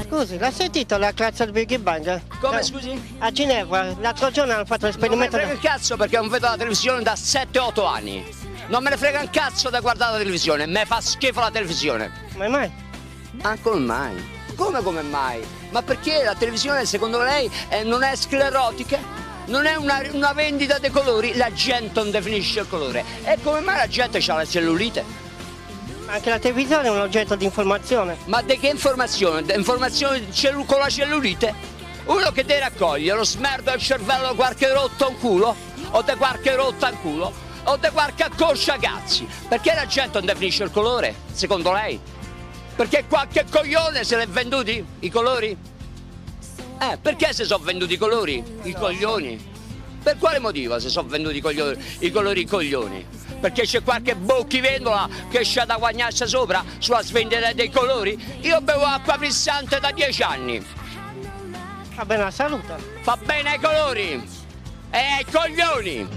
Scusi, l'ha sentito la classe del Big Bang? Come scusi? A Ginevra, l'altro giorno hanno fatto Non me ne l'esperimento. frega il cazzo perché non vedo la televisione da 7-8 anni. Non me ne frega un cazzo da guardare la televisione, me fa schifo la televisione. Come mai? Ah, come mai? Come mai? Ma perché la televisione secondo lei non è sclerotica? Non è una vendita dei colori? La gente non definisce il colore. E come mai la gente ha la cellulite? Anche la televisione è un oggetto di informazione. Ma di che informazione? Informazione con la cellulite? Uno che ti raccoglie lo smerdo del cervello di qualche rotto un culo? O di qualche rotta un culo? O di qualche accoscia cazzi? Perché la gente non definisce il colore, secondo lei? Perché qualche coglione se l'è venduti i colori? Perché si sono venduti i colori? I coglioni? Per quale motivo si sono venduti i colori i coglioni? Perché c'è qualche bocchivendola che c'ha da guadagnarsi sopra sulla svendita dei colori? Io bevo acqua frizzante da 10 anni. Va bene la salute. Fa bene ai colori e ai coglioni.